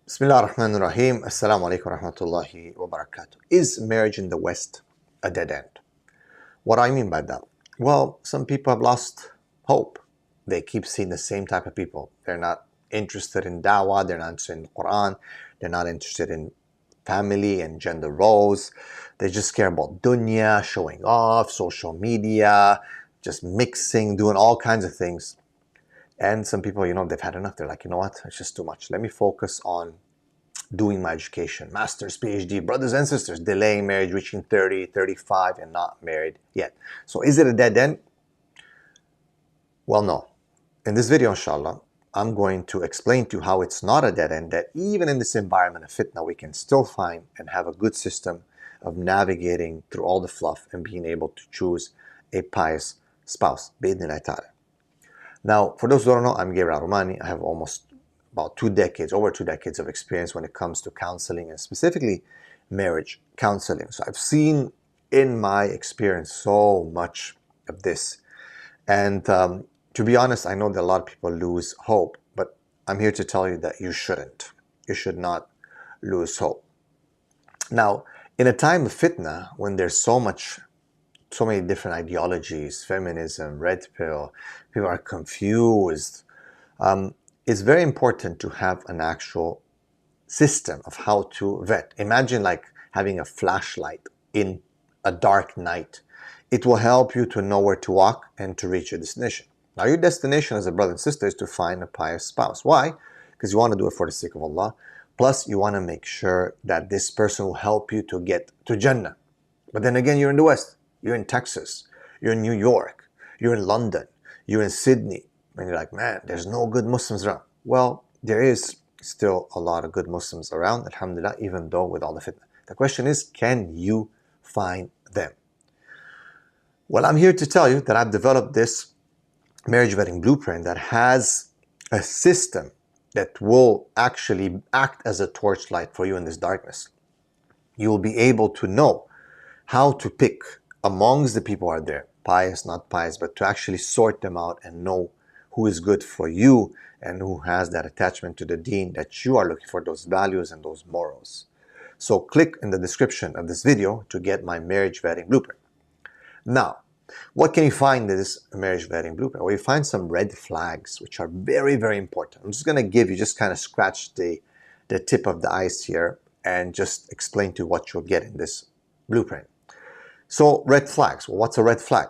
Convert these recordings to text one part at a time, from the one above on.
Bismillah ar-Rahman ar-Rahim. Assalamu alaikum wa rahmatullahi wa barakatuh. Is marriage in the West a dead end? What do I mean by that? Well, some people have lost hope. They keep seeing the same type of people. They're not interested in dawah, they're not interested in the Quran, they're not interested in family and gender roles. They just care about dunya, showing off, social media, just mixing, doing all kinds of things. And some people, they've had enough. They're like, you know what? It's just too much. Let me focus on doing my education, master's, PhD, brothers and sisters, delaying marriage, reaching 30, 35, and not married yet. So is it a dead end? Well, no. In this video, inshallah, I'm going to explain to you how it's not a dead end, that even in this environment of fitna, we can still find and have a good system of navigating through all the fluff and being able to choose a pious spouse. Bi'idhnillah ta'ala. Now, for those who don't know, I'm Gabriel Romaani. I have about over 2 decades of experience when it comes to counseling and specifically marriage counseling. So I've seen in my experience so much of this. And to be honest, I know that a lot of people lose hope, but I'm here to tell you that you shouldn't. You should not lose hope. Now, in a time of fitna, when there's so many different ideologies, feminism, red pill, people are confused, it's very important to have an actual system of how to vet. Imagine like having a flashlight in a dark night. It will help you to know where to walk and to reach your destination. Now, your destination as a brother and sister is to find a pious spouse. Why? Because you want to do it for the sake of Allah. Plus, you want to make sure that this person will help you to get to Jannah. But then again, you're in the West. You're in Texas. You're in New York. You're in London. You're in Sydney. And you're like, man, there's no good Muslims around. Well, there is still a lot of good Muslims around, alhamdulillah, even though with all the fitna. The question is, can you find them? Well, I'm here to tell you that I've developed this marriage vetting blueprint that has a system that will actually act as a torchlight for you in this darkness. You will be able to know how to pick amongst the people who are there, pious, not pious, but to actually sort them out and know who is good for you and who has that attachment to the deen that you are looking for, those values and those morals. So click in the description of this video to get my marriage vetting blueprint. Now, what can you find in this marriage vetting blueprint? Well, you find some red flags, which are very, very important. I'm just going to give you, just kind of scratch the tip of the ice here and just explain to you what you'll get in this blueprint. So, red flags. Well, what's a red flag?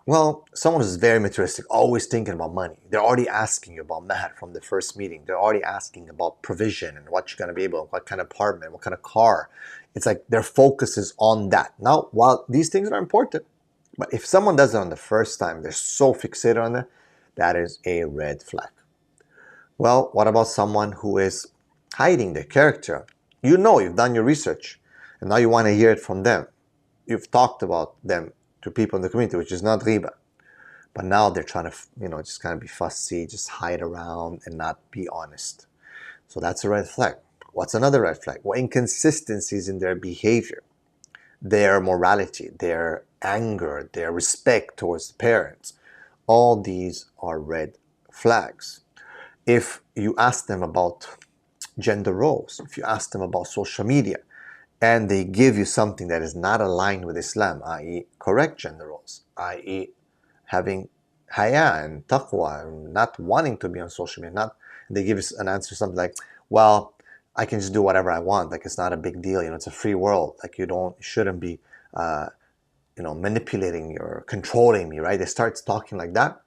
Well, someone who's very materialistic, always thinking about money. They're already asking you about mahar from the first meeting. They're already asking about provision and what you're going to be able, what kind of apartment, what kind of car. It's like their focus is on that. Now, while these things are important, but if someone does it on the first time, they're so fixated on it, that is a red flag. Well, what about someone who is hiding their character? You know, you've done your research, and now you want to hear it from them. You've talked about them to people in the community, which is not riba. But now they're trying to, just kind of be fussy, just hide around and not be honest. So that's a red flag. What's another red flag? Well, inconsistencies in their behavior, their morality, their anger, their respect towards the parents. All these are red flags. If you ask them about gender roles, if you ask them about social media, and they give you something that is not aligned with Islam, i.e. correct gender roles, i.e. having haya and taqwa, and not wanting to be on social media, they give you an answer something like, well, I can just do whatever I want, like it's not a big deal, it's a free world, like you shouldn't be manipulating or controlling me, right? They start talking like that,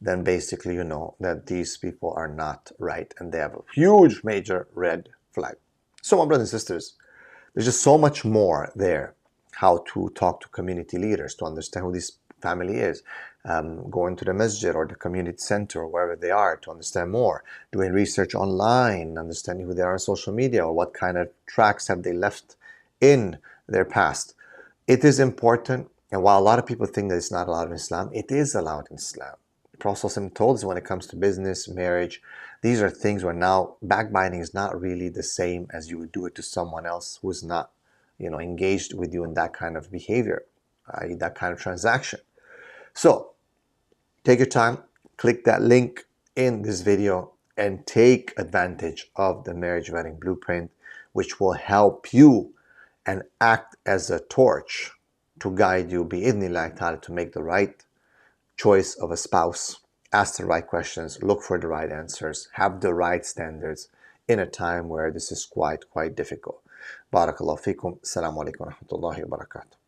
then basically you know that these people are not right and they have a huge major red flag. So my brothers and sisters, there's just so much more there. How to talk to community leaders to understand who this family is. Going to the masjid or the community center or wherever they are to understand more. Doing research online, understanding who they are on social media or what kind of tracks have they left in their past. It is important, and while a lot of people think that it's not allowed in Islam, it is allowed in Islam. The Prophet ﷺ told us when it comes to business, marriage, these are things where now backbiting is not really the same as you would do it to someone else who's not, engaged with you in that kind of behavior, that kind of transaction. So take your time, click that link in this video, and take advantage of the marriage vetting blueprint, which will help you and act as a torch to guide you bi'idhnillah ta'ala to make the right choice of a spouse, ask the right questions, look for the right answers, have the right standards in a time where this is quite difficult. Barakallahu fikum. Assalamu alaikum wa rahmatullahi wa barakatuh.